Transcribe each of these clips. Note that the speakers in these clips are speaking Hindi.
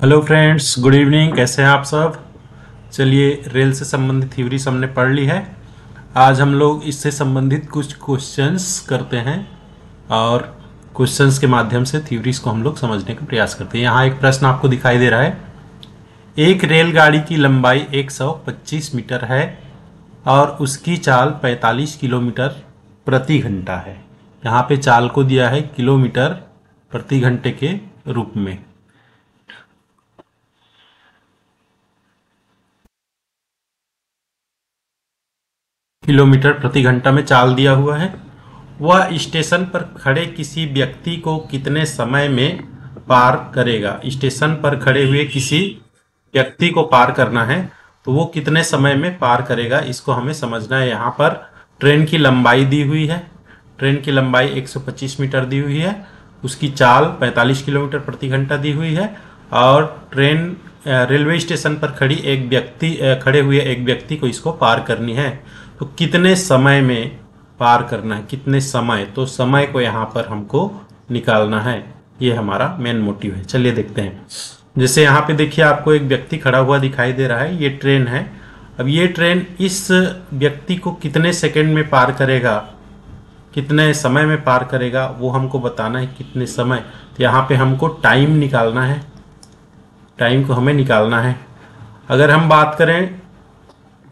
Hello friends, good evening. कैसे हैं आप सब? चलिए, रेल से संबंधित थ्योरीज हमने पढ़ ली है। आज हम लोग इससे संबंधित कुछ क्वेश्चंस करते हैं और क्वेश्चंस के माध्यम से थ्योरीज को हम लोग समझने का प्रयास करते हैं। यहाँ एक प्रश्न आपको दिखाई दे रहा है। एक रेलगाड़ी की लंबाई 125 मीटर है और उसकी चाल 45 किलोमीटर प्रति घंटा है। यहाँ पे चाल को दिया है किलोमीटर प्रति घंटे के रूप में। किलोमीटर प्रति घंटा में चाल दिया हुआ है। वह स्टेशन पर खड़े किसी व्यक्ति को कितने समय में पार करेगा? स्टेशन पर खड़े हुए किसी व्यक्ति को पार करना है तो वो कितने समय में पार करेगा, इसको हमें समझना है। यहाँ पर ट्रेन की लंबाई दी हुई है। ट्रेन की लंबाई 125 मीटर दी हुई है, उसकी चाल 45 किलोमीटर प्रति घंटा दी हुई है और ट्रेन रेलवे स्टेशन पर खड़े हुए एक व्यक्ति को इसको पार करनी है। तो कितने समय में पार करना है, कितने समय, तो समय को यहाँ पर हमको निकालना है। ये हमारा मेन मोटिव है। चलिए देखते हैं। जैसे यहाँ पे देखिए, आपको एक व्यक्ति खड़ा हुआ दिखाई दे रहा है। ये ट्रेन है। अब ये ट्रेन इस व्यक्ति को कितने सेकंड में पार करेगा, कितने समय में पार करेगा, वो हमको बताना है। कितने समय, तो यहाँ पे हमको टाइम निकालना है। टाइम को हमें निकालना है। अगर हम बात करें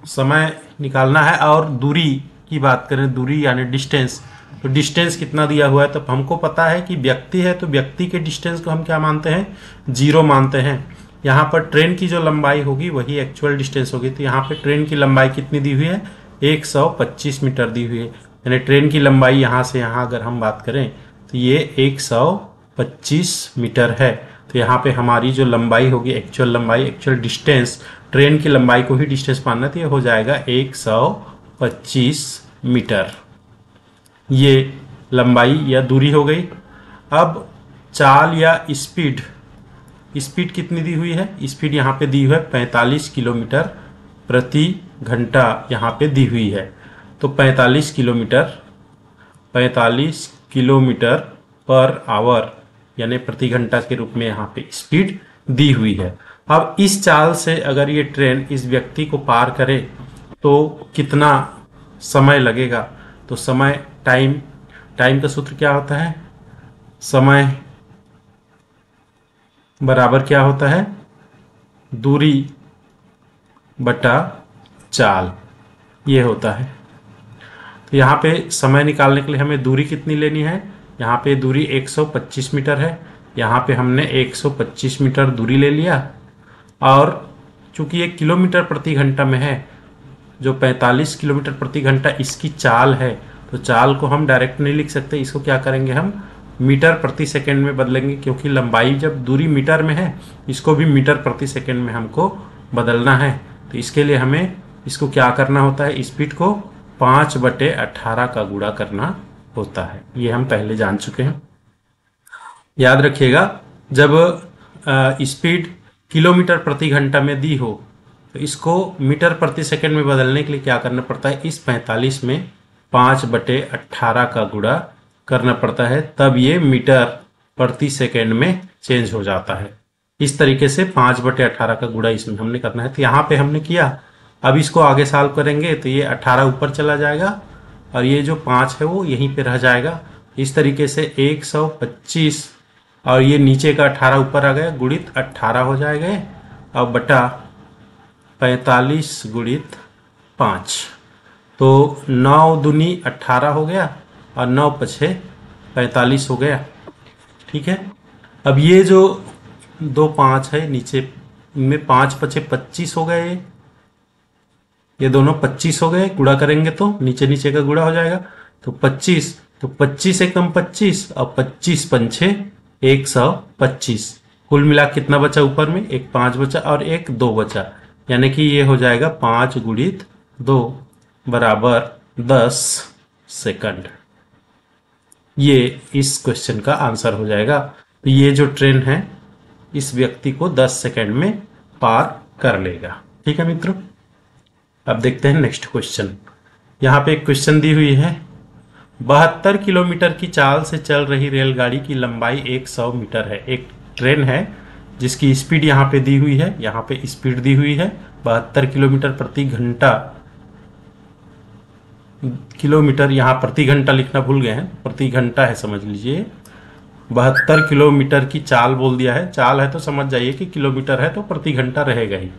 समय निकालना है और दूरी की बात करें, दूरी यानी डिस्टेंस, तो डिस्टेंस कितना दिया हुआ है, तो हमको पता है कि व्यक्ति है तो व्यक्ति के डिस्टेंस को हम क्या मानते हैं, 0 मानते हैं। यहाँ पर ट्रेन की जो लंबाई होगी वही एक्चुअल डिस्टेंस होगी। तो यहाँ पे ट्रेन की लंबाई कितनी दी हुई है, 125 मीटर दी हुई है। यानी ट्रेन की लंबाई यहाँ से यहाँ अगर हम बात करें तो ये 125 मीटर है। तो यहाँ पे हमारी जो लंबाई होगी, एक्चुअल लंबाई, एक्चुअल डिस्टेंस, ट्रेन की लंबाई को ही डिस्टेंस मानना, तो ये हो जाएगा 125 मीटर। ये लंबाई या दूरी हो गई। अब चाल या स्पीड, स्पीड कितनी दी हुई है? स्पीड यहाँ पे दी हुई है 45 किलोमीटर प्रति घंटा, यहाँ पे दी हुई है। तो 45 किलोमीटर पर आवर यानी प्रति घंटा के रूप में यहाँ पे स्पीड दी हुई है। अब इस चाल से अगर ये ट्रेन इस व्यक्ति को पार करे तो कितना समय लगेगा? तो समय, टाइम का सूत्र क्या होता है? समय बराबर क्या होता है, दूरी बटा चाल, ये होता है। तो यहाँ पे समय निकालने के लिए हमें दूरी कितनी लेनी है? यहाँ पे दूरी 125 मीटर है। यहाँ पे हमने 125 मीटर दूरी ले लिया और चूंकि ये किलोमीटर प्रति घंटा में है, जो 45 किलोमीटर प्रति घंटा इसकी चाल है, तो चाल को हम डायरेक्ट नहीं लिख सकते। इसको क्या करेंगे, हम मीटर प्रति सेकंड में बदलेंगे, क्योंकि लंबाई जब दूरी मीटर में है, इसको भी मीटर प्रति सेकंड में हमको बदलना है। तो इसके लिए हमें इसको क्या करना होता है, स्पीड को 5/18 का गुणा करना होता है। ये हम पहले जान चुके हैं। याद रखिएगा, जब स्पीड किलोमीटर प्रति घंटा में दी हो तो इसको मीटर प्रति सेकंड में बदलने के लिए क्या करना पड़ता है, इस 45 में 5/18 का गुणा करना पड़ता है, तब ये मीटर प्रति सेकंड में चेंज हो जाता है। इस तरीके से 5/18 का गुणा इसमें हमने करना है। तो यहाँ पे हमने किया। अब इसको आगे सॉल्व करेंगे तो ये 18 ऊपर चला जाएगा और ये जो 5 है वो यहीं पे रह जाएगा। इस तरीके से 125 और ये नीचे का 18 ऊपर आ गया, गुणित 18 हो जाएगा और बटा 45 गुणित 5, तो 9 दूनी 18 हो गया और 9 पछे 45 हो गया। ठीक है। अब ये जो 2 5 है नीचे, इनमें 5 पछे 25 हो गए, ये दोनों 25 हो गए। गुणा करेंगे तो नीचे नीचे का गुणा हो जाएगा, तो 25, तो 25 से कम 25 और 25 पंछे 125। कुल मिला कितना बचा ऊपर में, एक 5 बचा और एक 2 बचा, यानी कि ये हो जाएगा 5 गुणित 2 बराबर 10 सेकंड। ये इस क्वेश्चन का आंसर हो जाएगा। तो ये जो ट्रेन है इस व्यक्ति को 10 सेकंड में पार कर लेगा। ठीक है मित्रों। अब देखते हैं नेक्स्ट क्वेश्चन। यहाँ पे एक क्वेश्चन दी हुई है, 72 किलोमीटर की चाल से चल रही रेलगाड़ी की लंबाई 100 मीटर है। एक ट्रेन है जिसकी स्पीड यहाँ पे दी हुई है, यहाँ पे स्पीड दी हुई है 72 किलोमीटर प्रति घंटा। किलोमीटर यहाँ प्रति घंटा लिखना भूल गए हैं, प्रति घंटा है समझ लीजिए। 72 किलोमीटर की चाल बोल दिया है, चाल है तो समझ जाइए कि किलोमीटर है तो प्रति घंटा रहेगा ही।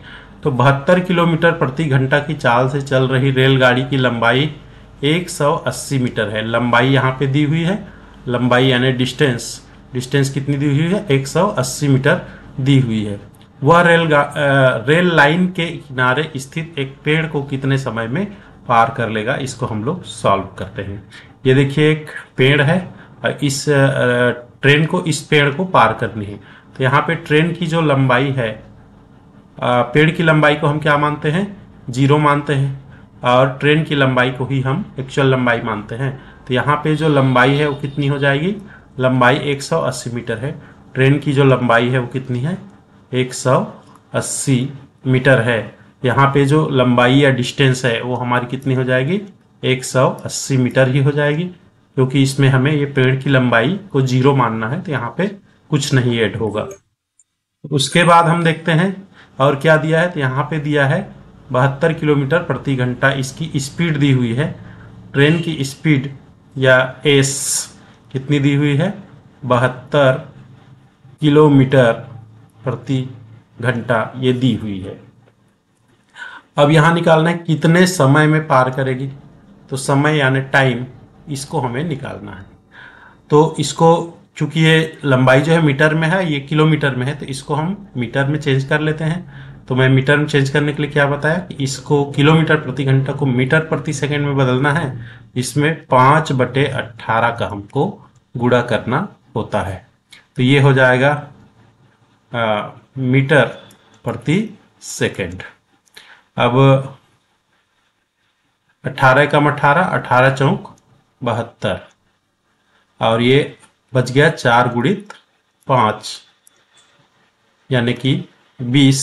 तो 72 किलोमीटर प्रति घंटा की चाल से चल रही रेलगाड़ी की लंबाई 180 मीटर है। लंबाई यहाँ पे दी हुई है, लंबाई यानी डिस्टेंस, डिस्टेंस कितनी दी हुई है 180 मीटर दी हुई है। वह रेल लाइन के किनारे स्थित एक पेड़ को कितने समय में पार कर लेगा, इसको हम लोग सॉल्व करते हैं। ये देखिए एक पेड़ है और इस ट्रेन को इस पेड़ को पार करनी है। तो यहाँ पे ट्रेन की जो लंबाई है, पेड़ की लंबाई को हम क्या मानते हैं 0 मानते हैं, और ट्रेन की लंबाई को ही हम एक्चुअल लंबाई मानते हैं। तो यहाँ पे जो लंबाई है वो कितनी हो जाएगी, लंबाई 180 मीटर है। ट्रेन की जो लंबाई है वो कितनी है 180 मीटर है। यहाँ पे जो लंबाई या डिस्टेंस है वो हमारी कितनी हो जाएगी 180 मीटर ही हो जाएगी, क्योंकि इसमें हमें ये पेड़ की लंबाई को 0 मानना है, तो यहाँ पे कुछ नहीं ऐड होगा। उसके बाद हम देखते हैं और क्या दिया है, तो यहाँ पे दिया है 72 किलोमीटर प्रति घंटा इसकी स्पीड दी हुई है। ट्रेन की स्पीड या एस कितनी दी हुई है 72 किलोमीटर प्रति घंटा ये दी हुई है। अब यहाँ निकालना है कितने समय में पार करेगी, तो समय यानी टाइम, इसको हमें निकालना है। तो इसको चूंकि ये लंबाई जो है मीटर में है, ये किलोमीटर में है, तो इसको हम मीटर में चेंज कर लेते हैं। तो मैं मीटर में चेंज करने के लिए क्या बताया कि इसको किलोमीटर प्रति घंटा को मीटर प्रति सेकंड में बदलना है। इसमें 5/18 का हमको गुणा करना होता है, तो ये हो जाएगा मीटर प्रति सेकंड। अब 18 कम 18, 18 चौक 72, और ये बच गया 4 गुणित 5 यानी कि 20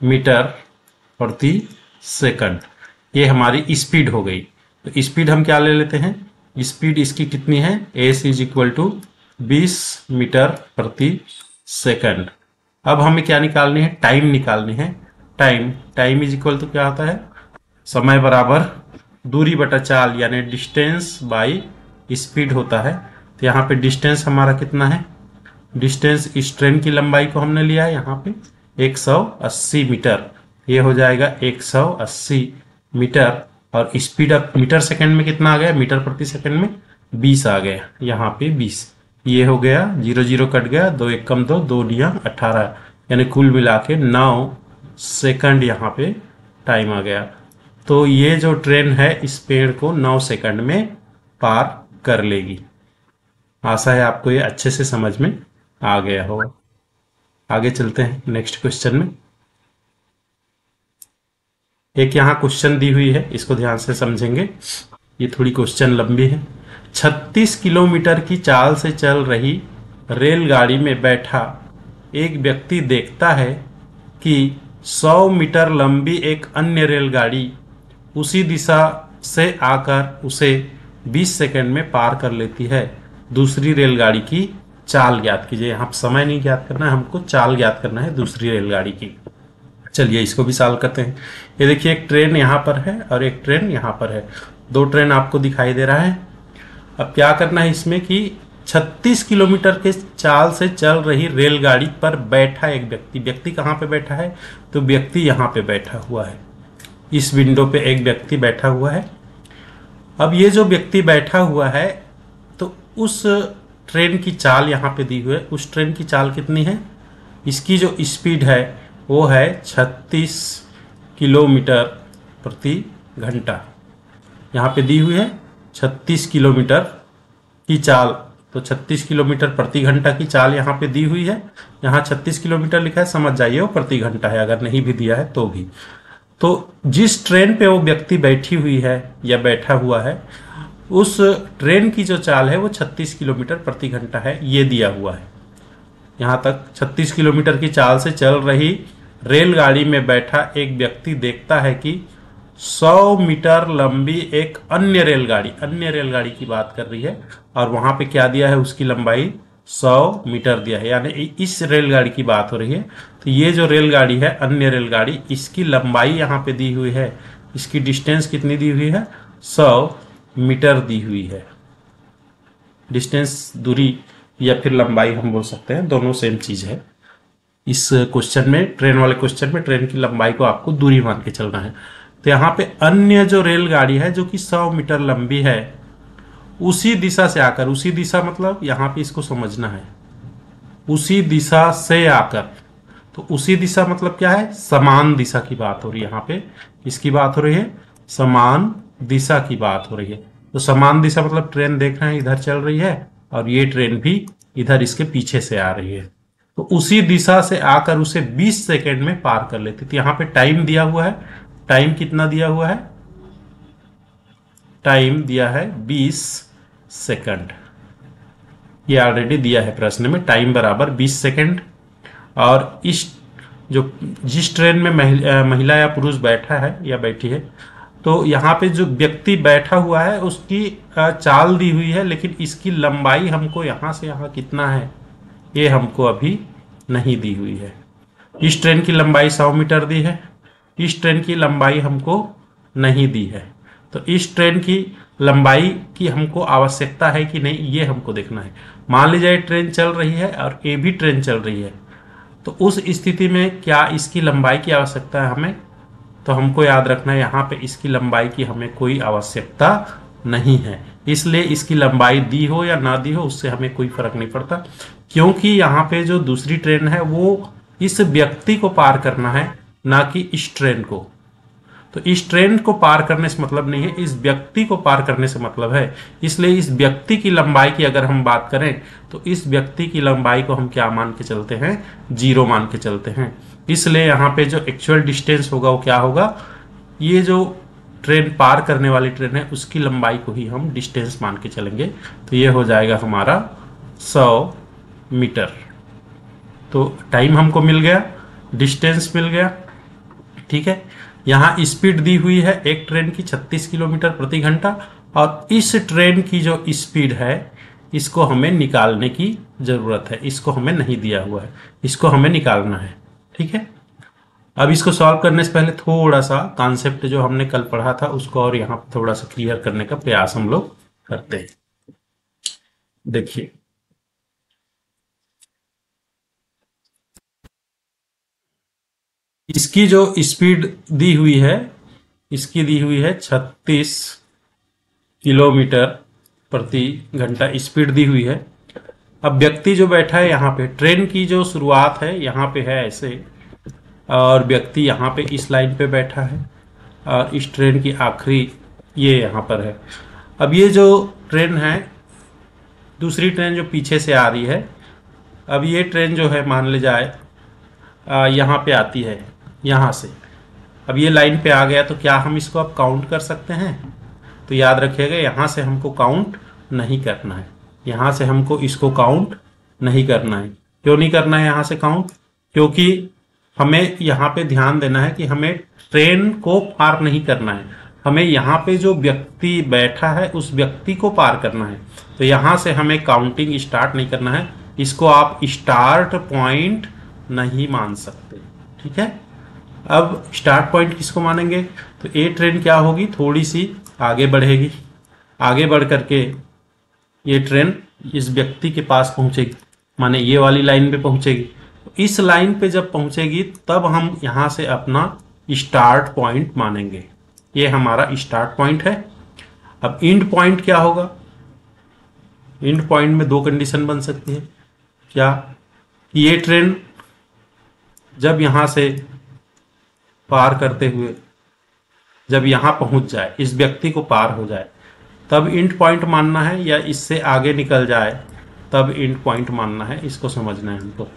मीटर प्रति सेकंड। ये हमारी स्पीड हो गई। तो स्पीड हम क्या ले लेते हैं, स्पीड इसकी कितनी है S is equal to 20 metre प्रति सेकंड। अब हमें क्या निकालनी है, टाइम निकालनी है। टाइम इज इक्वल टू क्या होता है, समय बराबर दूरी बटा चाल यानी डिस्टेंस बाई स्पीड होता है। तो यहाँ पे डिस्टेंस हमारा कितना है, डिस्टेंस इस ट्रेन की लंबाई को हमने लिया है यहाँ पे 180 मीटर, ये हो जाएगा 180 मीटर। और स्पीड अब मीटर सेकंड में कितना आ गया, मीटर प्रति सेकंड में 20 आ गया, यहाँ पे 20, ये हो गया 0 0 कट गया, 2 1 कम 2, 2 डिया 18, यानी कुल मिला के 9 सेकंड यहाँ पे टाइम आ गया। तो ये जो ट्रेन है इस पेड़ को 9 सेकंड में पार कर लेगी। आशा है आपको ये अच्छे से समझ में आ गया हो। आगे चलते हैं नेक्स्ट क्वेश्चन में। एक यहाँ क्वेश्चन दी हुई है, इसको ध्यान से समझेंगे, ये थोड़ी क्वेश्चन लंबी है। 36 किलोमीटर की चाल से चल रही रेलगाड़ी में बैठा एक व्यक्ति देखता है कि 100 मीटर लंबी एक अन्य रेलगाड़ी उसी दिशा से आकर उसे 20 सेकंड में पार कर लेती है। दूसरी रेलगाड़ी की चाल ज्ञात कीजिए। यहाँ समय नहीं ज्ञात करना है, हमको चाल ज्ञात करना है दूसरी रेलगाड़ी की। चलिए इसको भी सॉल्व करते हैं। ये देखिए एक ट्रेन यहाँ पर है और एक ट्रेन यहाँ पर है, 2 ट्रेन आपको दिखाई दे रहा है। अब क्या करना है इसमें कि 36 किलोमीटर के चाल से चल रही रेलगाड़ी पर बैठा एक व्यक्ति, व्यक्ति कहाँ पे बैठा है, तो व्यक्ति यहाँ पे बैठा हुआ है, इस विंडो पे एक व्यक्ति बैठा हुआ है। अब ये जो व्यक्ति बैठा हुआ है तो उस ट्रेन की चाल यहाँ पे दी हुई है। उस ट्रेन की चाल कितनी है, इसकी जो स्पीड है वो है 36 किलोमीटर प्रति घंटा, यहाँ पे दी हुई है 36 किलोमीटर की चाल। तो 36 किलोमीटर प्रति घंटा की चाल यहाँ पे दी हुई है। यहाँ 36 किलोमीटर लिखा है, समझ जाइए वो प्रति घंटा है, अगर नहीं भी दिया है तो भी। तो जिस ट्रेन पे वो व्यक्ति बैठी हुई है या बैठा हुआ है, उस ट्रेन की जो चाल है वो 36 किलोमीटर प्रति घंटा है, ये दिया हुआ है। यहाँ तक 36 किलोमीटर की चाल से चल रही रेलगाड़ी में बैठा एक व्यक्ति देखता है कि 100 मीटर लंबी एक अन्य रेलगाड़ी की बात कर रही है, और वहां पे क्या दिया है, उसकी लंबाई 100 मीटर दिया है, यानी इस रेलगाड़ी की बात हो रही है। तो ये जो रेलगाड़ी है, अन्य रेलगाड़ी, इसकी लंबाई यहाँ पे दी हुई है, इसकी डिस्टेंस कितनी दी हुई है, 100 मीटर दी हुई है। डिस्टेंस, दूरी या फिर लंबाई हम बोल सकते हैं, दोनों सेम चीज है। इस क्वेश्चन में, ट्रेन वाले क्वेश्चन में, ट्रेन की लंबाई को आपको दूरी मान के चलना है। तो यहाँ पे अन्य जो रेलगाड़ी है जो कि 100 मीटर लंबी है, उसी दिशा से आकर, उसी दिशा मतलब यहाँ पे इसको समझना है, उसी दिशा से आकर, तो उसी दिशा मतलब क्या है, समान दिशा की बात हो रही है। यहाँ पे इसकी बात हो रही है, समान दिशा की बात हो रही है। तो समान दिशा मतलब ट्रेन देख रहे हैं इधर चल रही है और ये ट्रेन भी इधर इसके पीछे से आ रही है, तो उसी दिशा से आकर उसे 20 सेकेंड में पार कर लेती। तो यहाँ पे टाइम दिया हुआ है, टाइम कितना दिया हुआ है, टाइम दिया है 20 सेकंड। ये ऑलरेडी दिया है प्रश्न में, टाइम बराबर 20 सेकंड। और इस जो जिस ट्रेन में महिला या पुरुष बैठा है या बैठी है, तो यहाँ पे जो व्यक्ति बैठा हुआ है उसकी चाल दी हुई है, लेकिन इसकी लंबाई हमको यहाँ से यहाँ कितना है ये हमको अभी नहीं दी हुई है। इस ट्रेन की लंबाई 100 मीटर दी है, इस ट्रेन की लंबाई हमको नहीं दी है। तो इस ट्रेन की लंबाई की हमको आवश्यकता है कि नहीं, ये हमको देखना है। मान लीजिए ट्रेन चल रही है और ये भी ट्रेन चल रही है, तो उस स्थिति में क्या इसकी लंबाई की आवश्यकता है हमें, तो हमको याद रखना है यहाँ पे इसकी लंबाई की हमें कोई आवश्यकता नहीं है। इसलिए इसकी लंबाई दी हो या ना दी हो उससे हमें कोई फर्क नहीं पड़ता, क्योंकि यहाँ पे जो दूसरी ट्रेन है वो इस व्यक्ति को पार करना है, ना कि इस ट्रेन को। तो इस ट्रेन को पार करने से मतलब नहीं है, इस व्यक्ति को पार करने से मतलब है। इसलिए इस व्यक्ति की लंबाई की अगर हम बात करें तो इस व्यक्ति की लंबाई को हम क्या मान के चलते हैं, 0 मान के चलते हैं। इसलिए यहाँ पे जो एक्चुअल डिस्टेंस होगा वो क्या होगा, ये जो ट्रेन पार करने वाली ट्रेन है उसकी लंबाई को ही हम डिस्टेंस मान के चलेंगे। तो ये हो जाएगा हमारा 100 मीटर। तो टाइम हमको मिल गया, डिस्टेंस मिल गया, ठीक है। यहाँ स्पीड दी हुई है एक ट्रेन की 36 किलोमीटर प्रति घंटा, और इस ट्रेन की जो स्पीड है इसको हमें निकालने की जरूरत है, इसको हमें नहीं दिया हुआ है, इसको हमें निकालना है, ठीक है। अब इसको सॉल्व करने से पहले थोड़ा सा कॉन्सेप्ट जो हमने कल पढ़ा था उसको और यहाँ पे थोड़ा सा क्लियर करने का प्रयास हम लोग करते हैं। देखिए, इसकी जो स्पीड दी हुई है, इसकी दी हुई है 36 किलोमीटर प्रति घंटा स्पीड दी हुई है। अब व्यक्ति जो बैठा है यहाँ पे, ट्रेन की जो शुरुआत है यहाँ पे है ऐसे, और व्यक्ति यहाँ पे इस लाइन पे बैठा है, और इस ट्रेन की आखिरी ये यहाँ पर है। अब ये जो ट्रेन है, दूसरी ट्रेन जो पीछे से आ रही है, अब ये ट्रेन जो है मान ले जाए यहाँ पे आती है, यहाँ से अब ये लाइन पे आ गया, तो क्या हम इसको अब काउंट कर सकते हैं? तो याद रखिएगा यहाँ से हमको काउंट नहीं करना है, यहाँ से हमको इसको काउंट नहीं करना है। क्यों नहीं करना है यहाँ से काउंट? क्योंकि हमें यहाँ पे ध्यान देना है कि हमें ट्रेन को पार नहीं करना है, हमें यहाँ पे जो व्यक्ति बैठा है उस व्यक्ति को पार करना है। तो यहाँ से हमें काउंटिंग स्टार्ट नहीं करना है, इसको आप स्टार्ट पॉइंट नहीं मान सकते, ठीक है। अब स्टार्ट पॉइंट किसको मानेंगे? तो ये ट्रेन क्या होगी, थोड़ी सी आगे बढ़ेगी, आगे बढ़ करके ये ट्रेन इस व्यक्ति के पास पहुंचेगी, माने ये वाली लाइन पे पहुंचेगी। इस लाइन पे जब पहुंचेगी तब हम यहाँ से अपना स्टार्ट पॉइंट मानेंगे, ये हमारा स्टार्ट पॉइंट है। अब एंड पॉइंट क्या होगा? एंड पॉइंट में 2 कंडीशन बन सकती है। क्या? ये ट्रेन जब यहाँ से पार करते हुए जब यहाँ पहुंच जाए, इस व्यक्ति को पार हो जाए, तब एंड पॉइंट मानना है, या इससे आगे निकल जाए तब एंड पॉइंट मानना है, इसको समझना है हमको।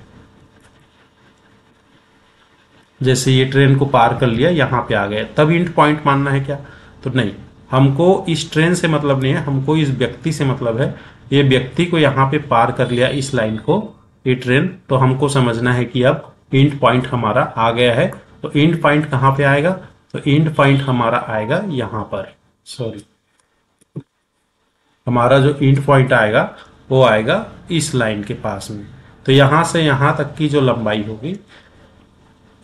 जैसे ये ट्रेन को पार कर लिया, यहाँ पे आ गए, तब एंड पॉइंट मानना है क्या? तो नहीं, हमको इस ट्रेन से मतलब नहीं है, हमको इस व्यक्ति से मतलब है। ये व्यक्ति को यहाँ पे पार कर लिया, इस लाइन को, ये ट्रेन, तो हमको समझना है कि अब एंड पॉइंट हमारा आ गया है। तो एंड पॉइंट कहाँ पे आएगा? तो एंड पॉइंट हमारा आएगा यहाँ पर, सॉरी, हमारा जो एंड पॉइंट आएगा वो आएगा इस लाइन के पास में। तो यहाँ से यहाँ तक की जो लंबाई होगी,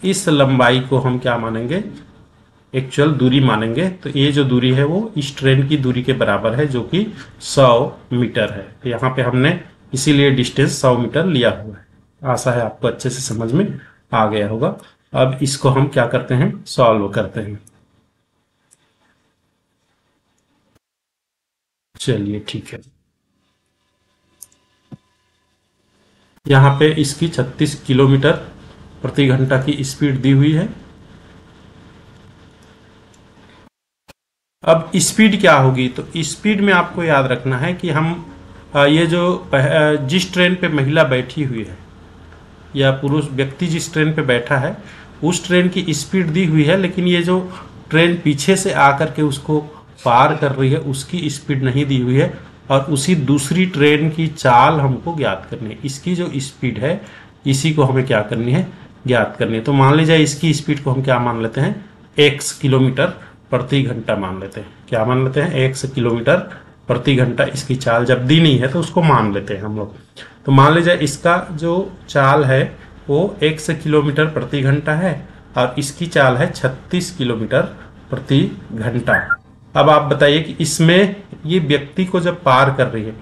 इस लंबाई को हम क्या मानेंगे, एक्चुअल दूरी मानेंगे। तो ये जो दूरी है वो इस ट्रेन की दूरी के बराबर है, जो कि 100 मीटर है। तो यहाँ पे हमने इसीलिए डिस्टेंस 100 मीटर लिया हुआ है। आशा है आपको अच्छे से समझ में आ गया होगा। अब इसको हम क्या करते हैं, सॉल्व करते हैं। चलिए ठीक है, यहाँ पे इसकी 36 किलोमीटर प्रति घंटा की स्पीड दी हुई है। अब स्पीड क्या होगी, तो स्पीड में आपको याद रखना है कि हम ये जो जिस ट्रेन पे महिला बैठी हुई है या पुरुष व्यक्ति जिस ट्रेन पे बैठा है, उस ट्रेन की स्पीड दी हुई है, लेकिन ये जो ट्रेन पीछे से आकर के उसको पार कर रही है उसकी स्पीड नहीं दी हुई है, और उसी दूसरी ट्रेन की चाल हमको ज्ञात करनी है। इसकी जो स्पीड है इसी को हमें क्या करनी है, ज्ञात करनी है। तो मान लीजिए इसकी स्पीड को हम क्या मान लेते हैं, x किलोमीटर प्रति घंटा मान लेते हैं। क्या मान लेते हैं, x किलोमीटर प्रति घंटा। इसकी चाल जब दी नहीं है तो उसको मान लेते हैं हम लोग। तो मान लीजिए इसका जो चाल है वो x किलोमीटर प्रति घंटा है और इसकी चाल है 36 किलोमीटर प्रति घंटा। अब आप बताइए कि इसमें ये व्यक्ति को जब पार कर रही है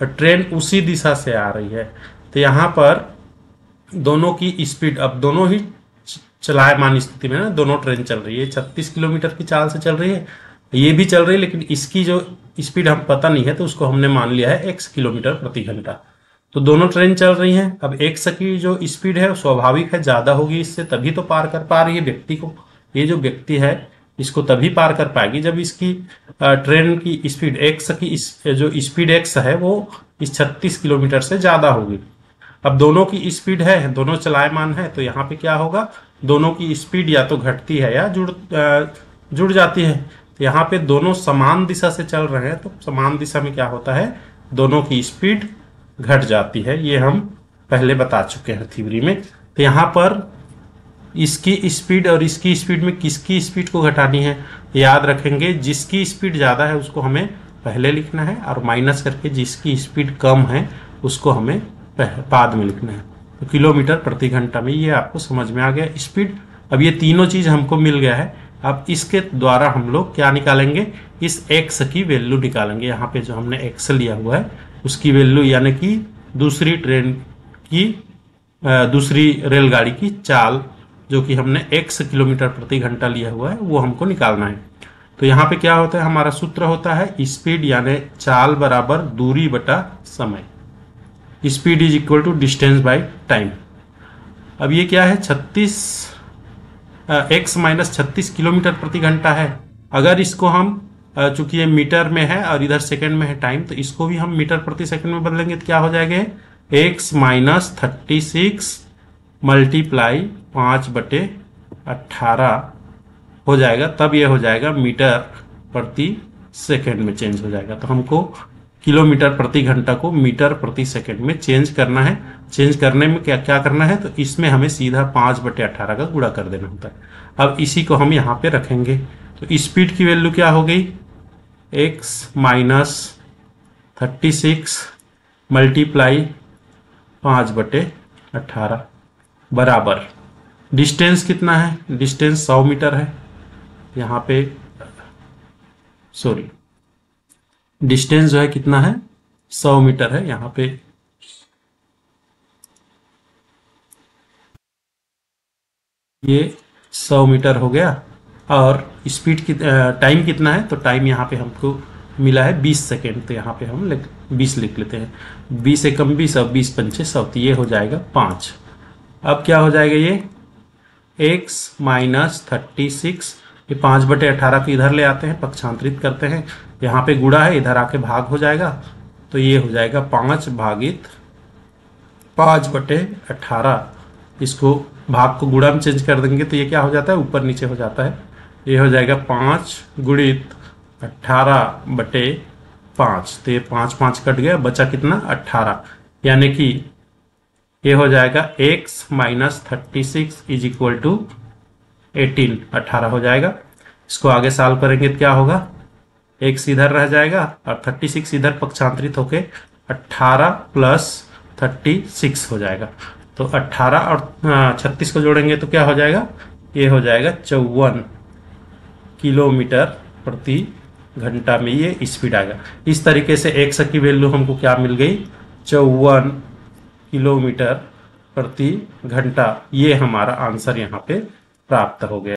और ट्रेन उसी दिशा से आ रही है, तो यहाँ पर दोनों की स्पीड, अब दोनों ही चलायमान स्थिति में ना दोनों ट्रेन चल रही है, 36 किलोमीटर की चाल से चल रही है, ये भी चल रही है, लेकिन इसकी जो स्पीड हम पता नहीं है तो उसको हमने मान लिया है x किलोमीटर प्रति घंटा। तो दोनों ट्रेन चल रही हैं। अब x की जो स्पीड है स्वाभाविक है ज़्यादा होगी इससे, तभी तो पार कर पा रही है व्यक्ति को। ये जो व्यक्ति है इसको तभी पार कर पाएगी जब इसकी ट्रेन की स्पीड x की जो स्पीड x है वो इस 36 किलोमीटर से ज़्यादा होगी। अब दोनों की स्पीड है, दोनों चलायमान है, तो यहाँ पे क्या होगा, दोनों की स्पीड या तो घटती है या जुड़ जाती है। तो यहाँ पे दोनों समान दिशा से चल रहे हैं, तो समान दिशा में क्या होता है, दोनों की स्पीड घट जाती है। ये हम पहले बता चुके हैं थ्योरी में। तो यहाँ पर इसकी स्पीड और इसकी स्पीड में किसकी स्पीड को घटानी है, याद रखेंगे जिसकी स्पीड ज़्यादा है उसको हमें पहले लिखना है, और माइनस करके जिसकी स्पीड कम है उसको हमें बाद में लिखना है। तो किलोमीटर प्रति घंटा में ये आपको समझ में आ गया स्पीड। अब ये तीनों चीज़ हमको मिल गया है। अब इसके द्वारा हम लोग क्या निकालेंगे, इस x की वैल्यू निकालेंगे। यहाँ पे जो हमने x लिया हुआ है उसकी वैल्यू, यानी कि दूसरी ट्रेन की दूसरी रेलगाड़ी की चाल जो कि हमने x किलोमीटर प्रति घंटा लिया हुआ है वो हमको निकालना है। तो यहाँ पे क्या होता है, हमारा सूत्र होता है स्पीड यानी चाल बराबर दूरी बटा समय। Speed is equal to distance by time. अब ये क्या है, 36 माइनस 36 किलोमीटर प्रति घंटा है। अगर इसको हम चूंकि ये मीटर में है और इधर सेकंड में है टाइम, तो इसको भी हम मीटर प्रति सेकंड में बदलेंगे तो क्या हो जाएगा, x माइनस 36 मल्टीप्लाई 5/18 हो जाएगा। तब ये हो जाएगा मीटर प्रति सेकंड में चेंज हो जाएगा। तो हमको किलोमीटर प्रति घंटा को मीटर प्रति सेकंड में चेंज करना है। चेंज करने में क्या क्या करना है, तो इसमें हमें सीधा 5/18 का गुणा कर देना होता है। अब इसी को हम यहाँ पे रखेंगे। तो स्पीड की वैल्यू क्या हो गई, x माइनस 36 मल्टीप्लाई 5/18 बराबर डिस्टेंस कितना है, डिस्टेंस 100 मीटर है। यहाँ पे सॉरी डिस्टेंस जो है कितना है, 100 मीटर है। यहाँ पे ये 100 मीटर हो गया। और स्पीड की टाइम कितना है, तो टाइम यहाँ पे हमको मिला है 20 सेकेंड। तो यहाँ पे हम 20 लिख लेते हैं। 20 एकम 20 और 20 पंचे 100, तो ये हो जाएगा 5। अब क्या हो जाएगा, ये x माइनस 36, ये 5/18 को इधर ले आते हैं, पक्षांतरित करते हैं। यहाँ पे गुणा है, इधर आके भाग हो जाएगा। तो ये हो जाएगा 5 भागित 5/18। इसको भाग को गुणा में चेंज कर देंगे तो ये क्या हो जाता है, ऊपर नीचे हो जाता है। ये हो जाएगा 5 गुणित 18/5। तो ये 5 5 कट गया, बचा कितना, 18। यानी कि ये हो जाएगा x minus 36 is equal to 18 हो जाएगा। इसको आगे सॉल्व करेंगे तो क्या होगा, x इधर रह जाएगा और 36 इधर पक्षांतरित होके 18 प्लस 36 हो जाएगा। तो 18 और 36 को जोड़ेंगे तो क्या हो जाएगा, ये हो जाएगा 54 किलोमीटर प्रति घंटा में ये स्पीड आएगा। इस तरीके से एक्स की वैल्यू हमको क्या मिल गई, 54 किलोमीटर प्रति घंटा। ये हमारा आंसर यहाँ पे प्राप्त हो गया।